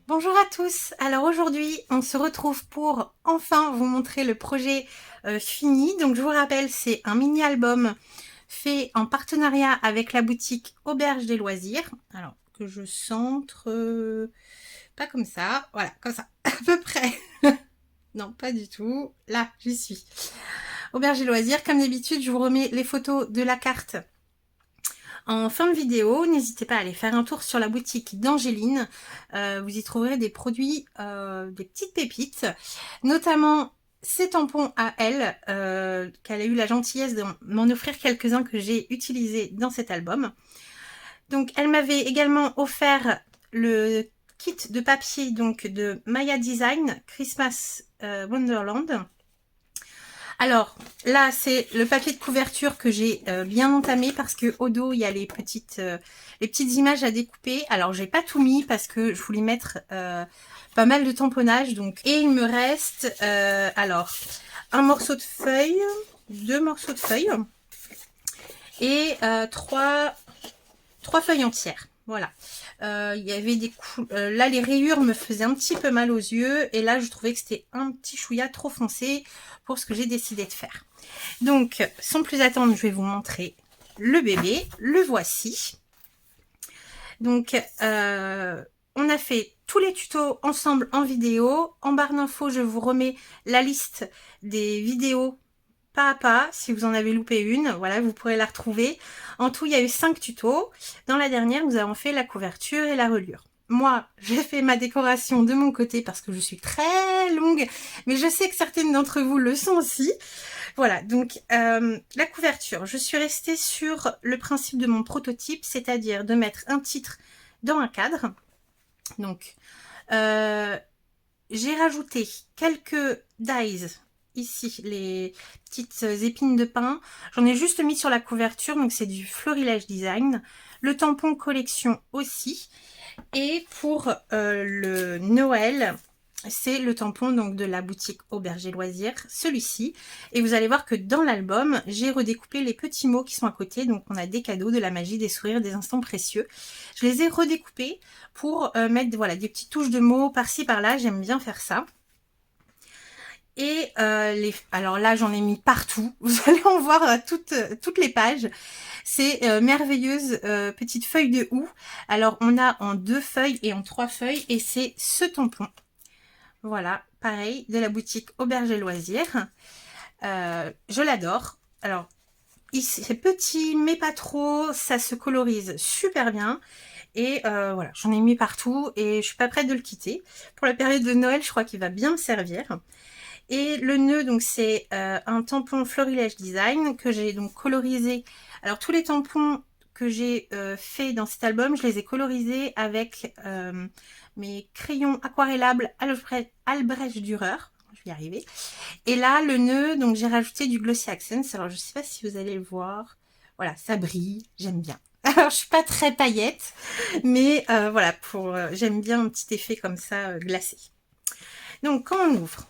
Bonjour à tous, alors aujourd'hui on se retrouve pour enfin vous montrer le projet fini. Donc je vous rappelle, c'est un mini album fait en partenariat avec la boutique Auberge des Loisirs. Alors que je centre, pas comme ça, voilà, comme ça, à peu près. Non, pas du tout, là j'y suis. Auberge des Loisirs, comme d'habitude je vous remets les photos de la carte en fin de vidéo. N'hésitez pas à aller faire un tour sur la boutique d'Angéline. Vous y trouverez des produits, des petites pépites, notamment ces tampons à elle, qu'elle a eu la gentillesse de m'en offrir quelques-uns que j'ai utilisés dans cet album. Donc elle m'avait également offert le kit de papier donc de Maya Design Christmas Wonderland. Alors là, c'est le papier de couverture que j'ai bien entamé parce que au dos, il y a les petites images à découper. Alors, j'ai pas tout mis parce que je voulais mettre pas mal de tamponnage. Donc, et il me reste alors un morceau de feuille, deux morceaux de feuilles et trois feuilles entières. Voilà. Il y avait des là les rayures me faisaient un petit peu mal aux yeux et là je trouvais que c'était un petit chouïa trop foncé pour ce que j'ai décidé de faire. Donc sans plus attendre, je vais vous montrer le bébé. Le voici. Donc on a fait tous les tutos ensemble en vidéo. En barre d'infos, je vous remets la liste des vidéos pas à pas. Si vous en avez loupé une, voilà, vous pourrez la retrouver. En tout, il y a eu 5 tutos. Dans la dernière, nous avons fait la couverture et la reliure. Moi, j'ai fait ma décoration de mon côté parce que je suis très longue, mais je sais que certaines d'entre vous le sont aussi. Voilà, donc la couverture, je suis restée sur le principe de mon prototype, c'est-à-dire de mettre un titre dans un cadre. Donc, j'ai rajouté quelques dies, ici, les petites épines de pin. J'en ai juste mis sur la couverture, donc c'est du Florilège Design. Le tampon collection aussi. Et pour le Noël, c'est le tampon donc de la boutique Auberge des Loisirs, celui-ci. Et vous allez voir que dans l'album, j'ai redécoupé les petits mots qui sont à côté. Donc on a des cadeaux, de la magie, des sourires, des instants précieux. Je les ai redécoupés pour mettre voilà, des petites touches de mots par-ci par-là. J'aime bien faire ça. Et alors là, j'en ai mis partout. Vous allez en voir toutes les pages. C'est merveilleuse petite feuille de houx. Alors on a en 2 feuilles et en 3 feuilles. Et c'est ce tampon. Voilà, pareil, de la boutique Auberge et Loisirs. Je l'adore. Alors, c'est petit, mais pas trop. Ça se colorise super bien. Et voilà, j'en ai mis partout et je suis pas prête de le quitter. Pour la période de Noël, je crois qu'il va bien me servir. Et le nœud, donc c'est un tampon Florilège Design que j'ai donc colorisé. Alors tous les tampons que j'ai fait dans cet album, je les ai colorisés avec mes crayons aquarellables Albrecht Dürer. Je vais y arriver. Et là, le nœud, donc j'ai rajouté du Glossy Accents. Alors je sais pas si vous allez le voir. Voilà, ça brille, j'aime bien. Alors je suis pas très paillette, mais voilà, j'aime bien un petit effet comme ça glacé. Donc quand on ouvre,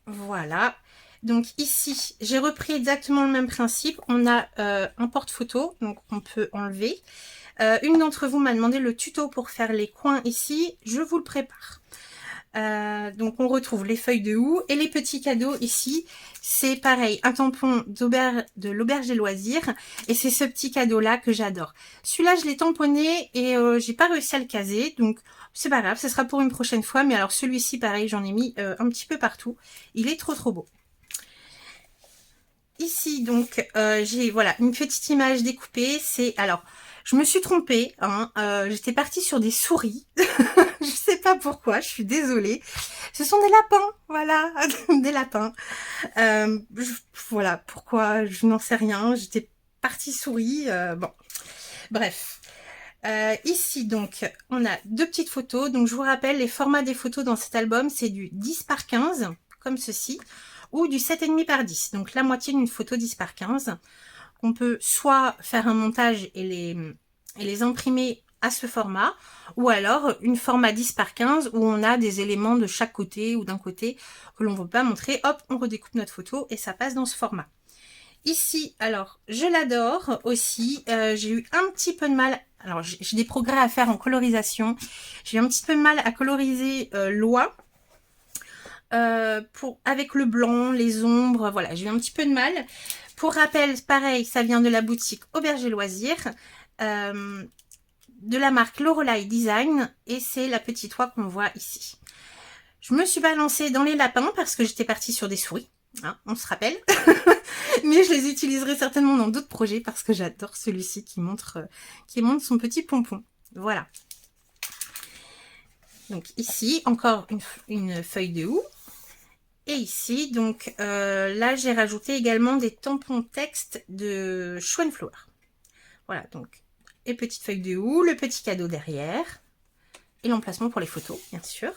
voilà. Donc ici, j'ai repris exactement le même principe. On a un porte-photo, donc on peut enlever. Une d'entre vous m'a demandé le tuto pour faire les coins ici. Je vous le prépare. Donc on retrouve les feuilles de houx et les petits cadeaux ici. C'est pareil, un tampon de l'Auberge des Loisirs. Et c'est ce petit cadeau-là que j'adore. Celui-là, je l'ai tamponné et j'ai pas réussi à le caser. Donc c'est pas grave, ce sera pour une prochaine fois. Mais alors celui-ci, pareil, j'en ai mis un petit peu partout. Il est trop beau. Ici, donc, j'ai voilà une petite image découpée. C'est alors, je me suis trompée. Hein, j'étais partie sur des souris. Je sais pas pourquoi. Je suis désolée. Ce sont des lapins, voilà, des lapins. Voilà pourquoi, je n'en sais rien. J'étais partie souris. Bon, bref. Ici, donc, on a 2 petites photos. Donc, je vous rappelle, les formats des photos dans cet album, c'est du 10 par 15, comme ceci, ou du 7,5 par 10. Donc, la moitié d'une photo 10 par 15. On peut soit faire un montage et les imprimer à ce format, ou alors une format 10 par 15 où on a des éléments de chaque côté ou d'un côté que l'on ne veut pas montrer. Hop, on redécoupe notre photo et ça passe dans ce format. Ici, alors, je l'adore aussi. J'ai eu un petit peu de mal alors j'ai des progrès à faire en colorisation. J'ai un petit peu mal à coloriser l'oie. Avec le blanc, les ombres, voilà, j'ai eu un petit peu de mal. Pour rappel, pareil, ça vient de la boutique Auberger Loisirs, de la marque Lorelai Design, et c'est la petite oie qu'on voit ici. Je me suis pas lancée dans les lapins parce que j'étais partie sur des souris, hein, on se rappelle. Mais je les utiliserai certainement dans d'autres projets parce que j'adore celui-ci qui montre son petit pompon. Voilà. Donc ici, encore une feuille de houx. Et ici, donc là, j'ai rajouté également des tampons texte de Schwanflower. Voilà, donc, et petite feuille de houx, le petit cadeau derrière, et l'emplacement pour les photos, bien sûr.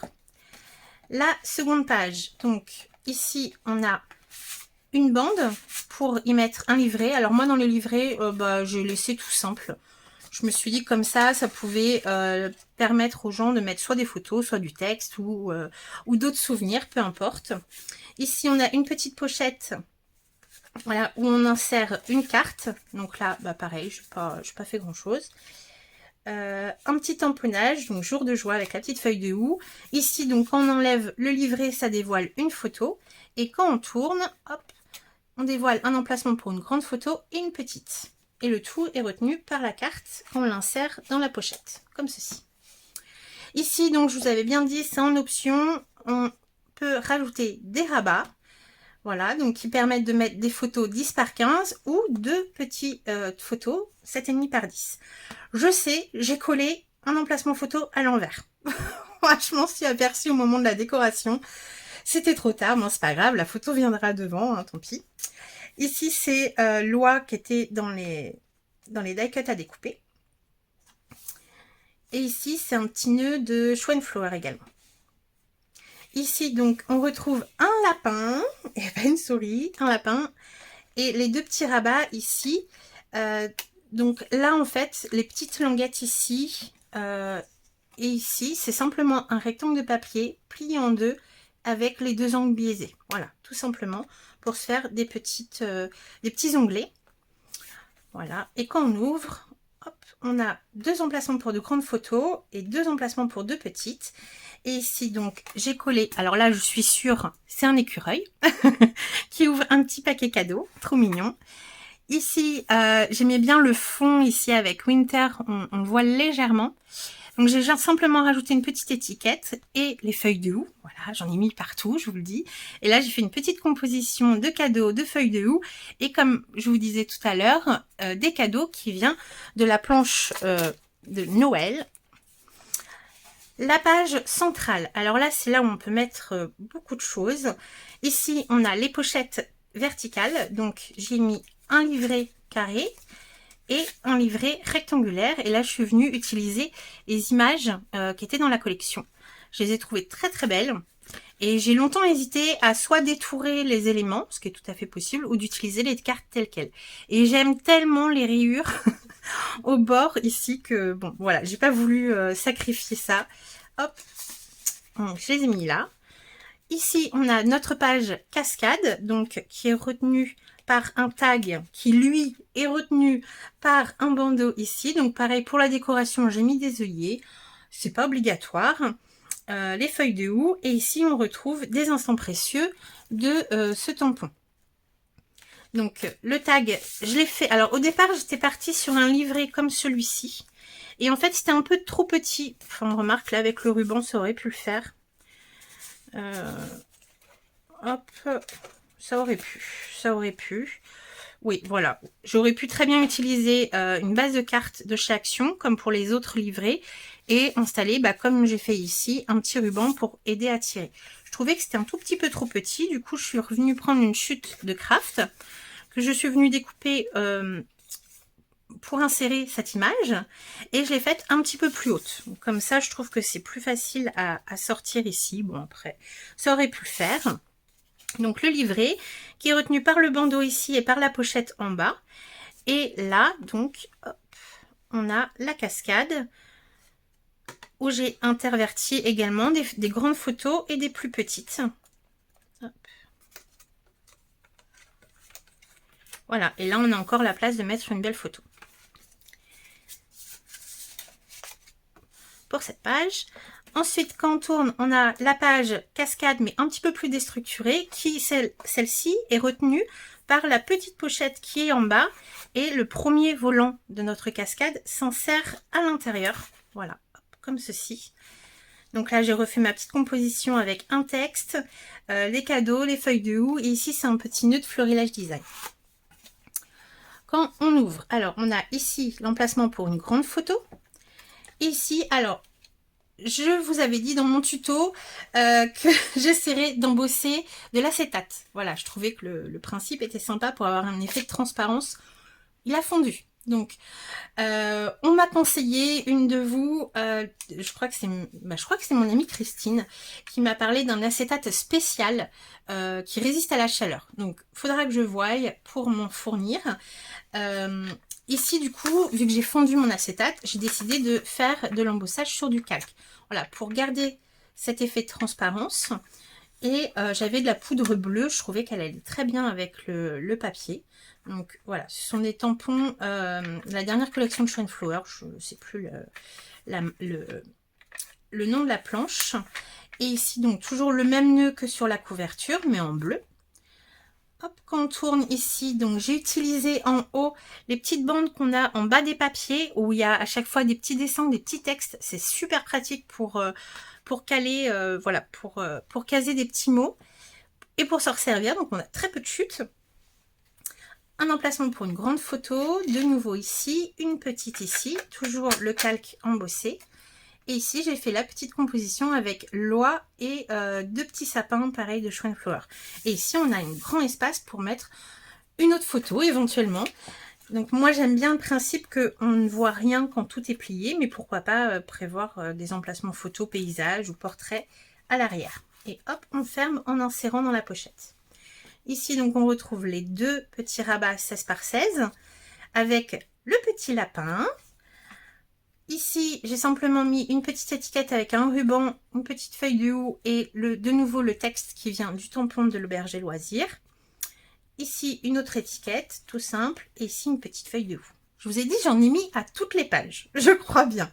La seconde page, donc ici, on a une bande pour y mettre un livret. Alors moi, dans les livrets, j'ai laissé tout simple. Je me suis dit comme ça pouvait permettre aux gens de mettre soit des photos, soit du texte ou d'autres souvenirs, peu importe. Ici, on a une petite pochette, voilà, où on insère une carte. Donc là, pareil, je n'ai pas fait grand-chose. Un petit tamponnage, donc jour de joie avec la petite feuille de houx. Ici, donc, quand on enlève le livret, ça dévoile une photo. Et quand on tourne, hop, on dévoile un emplacement pour une grande photo et une petite. Et le tout est retenu par la carte quand on l'insère dans la pochette, comme ceci. Ici, donc, je vous avais bien dit, c'est en option. On peut rajouter des rabats. Voilà, donc qui permettent de mettre des photos 10 par 15 ou deux petites photos 7,5 par 10. Je sais, j'ai collé un emplacement photo à l'envers. Je m'en suis aperçue au moment de la décoration. C'était trop tard, mais c'est pas grave, la photo viendra devant, hein, tant pis. Ici, c'est l'oie qui était dans les die cut à découper. Et ici, c'est un petit nœud de Schwanflower également. Ici, donc, on retrouve un lapin, et pas une souris, un lapin, et les deux petits rabats ici. Donc là, en fait, les petites languettes ici et ici, c'est simplement un rectangle de papier plié en deux avec les deux angles biaisés. Voilà, tout simplement, pour se faire des petits onglets. Voilà, et quand on ouvre, hop, on a deux emplacements pour de grandes photos et deux emplacements pour deux petites. Et ici, donc, j'ai collé, alors là, je suis sûre, c'est un écureuil qui ouvre un petit paquet cadeau, trop mignon. Ici, j'aimais bien le fond ici avec Winter, on le voit légèrement. Donc, j'ai simplement rajouté une petite étiquette et les feuilles de houx. Voilà, j'en ai mis partout, je vous le dis. Et là, j'ai fait une petite composition de cadeaux, de feuilles de houx. Et comme je vous disais tout à l'heure, des cadeaux qui viennent de la planche de Noël. La page centrale. Alors là, c'est là où on peut mettre beaucoup de choses. Ici, on a les pochettes verticales. Donc, j'ai mis un livret carré et un livret rectangulaire. Et là, je suis venue utiliser les images qui étaient dans la collection. Je les ai trouvées très très belles. Et j'ai longtemps hésité à soit détourer les éléments, ce qui est tout à fait possible, ou d'utiliser les cartes telles quelles. Et j'aime tellement les rayures au bord ici que, bon, voilà, j'ai pas voulu sacrifier ça. Hop, donc, je les ai mis là. Ici, on a notre page cascade, donc qui est retenue par un tag qui, lui, est retenu par un bandeau ici. Donc, pareil, pour la décoration, j'ai mis des œillets. C'est pas obligatoire. Les feuilles de houx. Et ici, on retrouve des instants précieux de ce tampon. Donc, le tag, je l'ai fait. Alors, au départ, j'étais partie sur un livret comme celui-ci. Et en fait, c'était un peu trop petit. Enfin, on remarque, là, avec le ruban, ça aurait pu le faire. Hop, ça aurait pu. Oui, voilà. J'aurais pu très bien utiliser une base de cartes de chez Action, comme pour les autres livrets, et installer, comme j'ai fait ici, un petit ruban pour aider à tirer. Je trouvais que c'était un tout petit peu trop petit, du coup, je suis revenue prendre une chute de craft, que je suis venue découper pour insérer cette image, et je l'ai faite un petit peu plus haute. Donc, comme ça, je trouve que c'est plus facile à sortir ici. Bon, après, ça aurait pu le faire. Donc le livret qui est retenu par le bandeau ici et par la pochette en bas. Et là, donc, hop, on a la cascade où j'ai interverti également des grandes photos et des plus petites. Hop. Voilà, et là on a encore la place de mettre une belle photo. pour cette page. Ensuite, quand on tourne, on a la page cascade, mais un petit peu plus déstructurée, qui, celle-ci, est retenue par la petite pochette qui est en bas, et le premier volant de notre cascade s'insère à l'intérieur. Voilà, comme ceci. Donc là, j'ai refait ma petite composition avec un texte, les cadeaux, les feuilles de houx, et ici, c'est un petit nœud de Florilège Design. Quand on ouvre, alors on a ici l'emplacement pour une grande photo. Ici, alors, je vous avais dit dans mon tuto que j'essaierais d'embosser de l'acétate. Voilà, je trouvais que le principe était sympa pour avoir un effet de transparence. Il a fondu. Donc, on m'a conseillé, une de vous, je crois que c'est mon amie Christine, qui m'a parlé d'un acétate spécial qui résiste à la chaleur. Donc, il faudra que je voie pour m'en fournir. Ici, du coup, vu que j'ai fondu mon acétate, j'ai décidé de faire de l'embossage sur du calque. Voilà, pour garder cet effet de transparence. Et j'avais de la poudre bleue, je trouvais qu'elle allait très bien avec le papier. Donc voilà, ce sont des tampons, la dernière collection de Shine Flower, je ne sais plus le nom de la planche. Et ici, donc toujours le même nœud que sur la couverture, mais en bleu. Hop, quand on tourne ici, donc j'ai utilisé en haut les petites bandes qu'on a en bas des papiers, où il y a à chaque fois des petits dessins, des petits textes. C'est super pratique pour caler, voilà, pour caser des petits mots et pour s'en servir. Donc on a très peu de chutes. Un emplacement pour une grande photo, de nouveau ici, une petite ici, toujours le calque embossé. Et ici, j'ai fait la petite composition avec l'oie et deux petits sapins, pareil, de Shine Flower. Et ici, on a un grand espace pour mettre une autre photo, éventuellement. Donc, moi, j'aime bien le principe qu'on ne voit rien quand tout est plié, mais pourquoi pas prévoir des emplacements photos, paysages ou portraits à l'arrière. Et hop, on ferme en insérant dans la pochette. Ici, donc, on retrouve les deux petits rabats 16 par 16 avec le petit lapin. Ici, j'ai simplement mis une petite étiquette avec un ruban, une petite feuille de houx et de nouveau le texte qui vient du tampon de l'auberge et loisirs. Ici, une autre étiquette, tout simple. Et ici, une petite feuille de houx. Je vous ai dit, j'en ai mis à toutes les pages, je crois bien.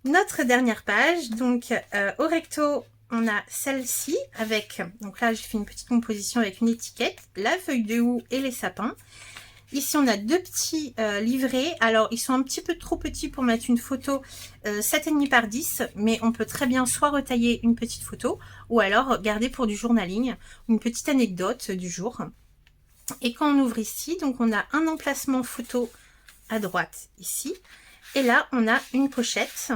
Notre dernière page, donc au recto, on a celle-ci avec, donc là j'ai fait une petite composition avec une étiquette, la feuille de houx et les sapins. Ici on a deux petits livrets, alors ils sont un petit peu trop petits pour mettre une photo 7,5 par 10, mais on peut très bien soit retailler une petite photo, ou alors garder pour du journaling, une petite anecdote du jour. Et quand on ouvre ici, donc on a un emplacement photo à droite ici, et là on a une pochette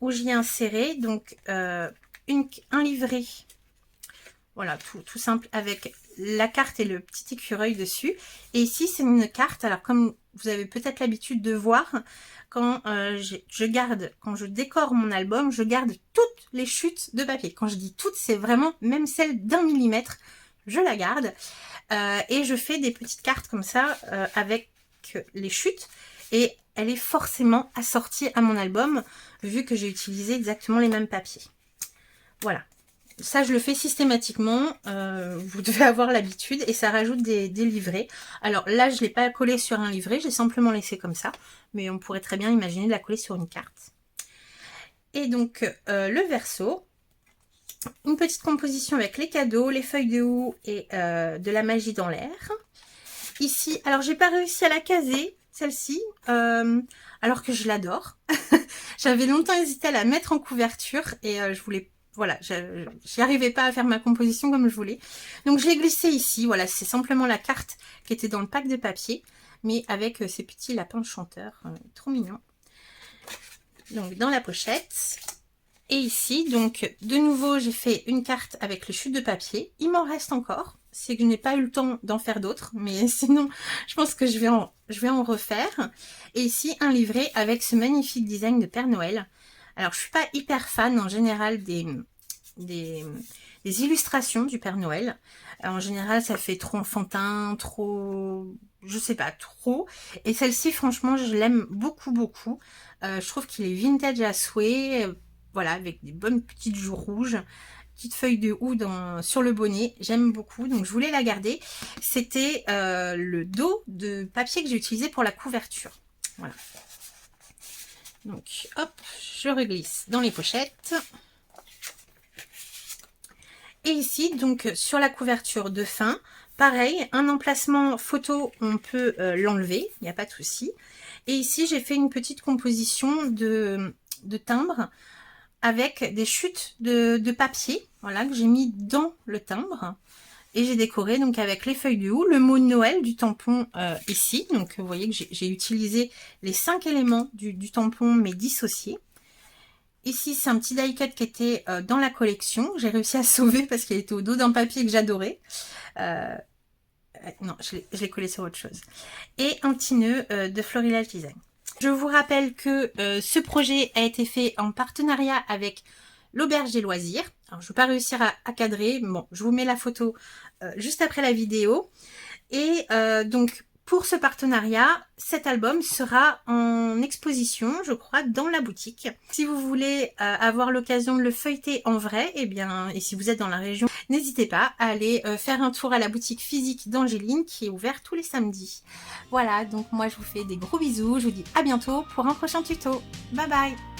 où j'y ai inséré donc un livret, voilà, tout simple, avec la carte et le petit écureuil dessus. Et ici, c'est une carte, alors comme vous avez peut-être l'habitude de voir, quand quand je décore mon album, je garde toutes les chutes de papier. Quand je dis toutes, c'est vraiment même celle d'1 millimètre, je la garde. Et je fais des petites cartes comme ça, avec les chutes. Et elle est forcément assortie à mon album, vu que j'ai utilisé exactement les mêmes papiers. Voilà, ça je le fais systématiquement, vous devez avoir l'habitude, et ça rajoute des livrets. Alors là je ne l'ai pas collé sur un livret, j'ai simplement laissé comme ça, mais on pourrait très bien imaginer de la coller sur une carte. Et donc le verso, une petite composition avec les cadeaux, les feuilles de houx et de la magie dans l'air. Ici, alors j'ai pas réussi à la caser, celle-ci, alors que je l'adore. J'avais longtemps hésité à la mettre en couverture et je voulais, voilà, j'y arrivais pas à faire ma composition comme je voulais. Donc je l'ai glissée ici, voilà, c'est simplement la carte qui était dans le pack de papier, mais avec ces petits lapins chanteurs, trop mignons. Donc dans la pochette. Et ici, donc de nouveau, j'ai fait une carte avec les chutes de papier. Il m'en reste encore. C'est que je n'ai pas eu le temps d'en faire d'autres, mais sinon, je pense que je vais en refaire. Et ici, un livret avec ce magnifique design de Père Noël. Alors, je suis pas hyper fan en général des illustrations du Père Noël. En général, ça fait trop enfantin, trop, je sais pas, trop. Et celle-ci, franchement, je l'aime beaucoup, beaucoup. Je trouve qu'il est vintage à souhait. Voilà, avec des bonnes petites joues rouges, petite feuille de houx sur le bonnet, j'aime beaucoup, donc je voulais la garder. C'était le dos de papier que j'ai utilisé pour la couverture. Voilà. Donc hop, je reglisse dans les pochettes. Et ici, donc sur la couverture de fin, pareil, un emplacement photo, on peut l'enlever, il n'y a pas de souci. Et ici, j'ai fait une petite composition de timbre avec des chutes de papier, voilà, que j'ai mis dans le timbre. Et j'ai décoré donc avec les feuilles du houx, le mot Noël du tampon ici. Donc vous voyez que j'ai utilisé les 5 éléments du tampon, mais dissociés. Ici, c'est un petit die cut qui était dans la collection. J'ai réussi à sauver parce qu'il était au dos d'un papier que j'adorais. Non, je l'ai collé sur autre chose. Et un petit nœud de Florilège Design. Je vous rappelle que ce projet a été fait en partenariat avec l'Auberge des Loisirs. Alors, je ne vais pas réussir à cadrer. Bon, je vous mets la photo juste après la vidéo. Et donc, pour ce partenariat, cet album sera en exposition, je crois, dans la boutique. Si vous voulez avoir l'occasion de le feuilleter en vrai, eh bien, et si vous êtes dans la région, n'hésitez pas à aller faire un tour à la boutique physique d'Angéline qui est ouverte tous les samedis. Voilà, donc moi je vous fais des gros bisous, je vous dis à bientôt pour un prochain tuto. Bye bye!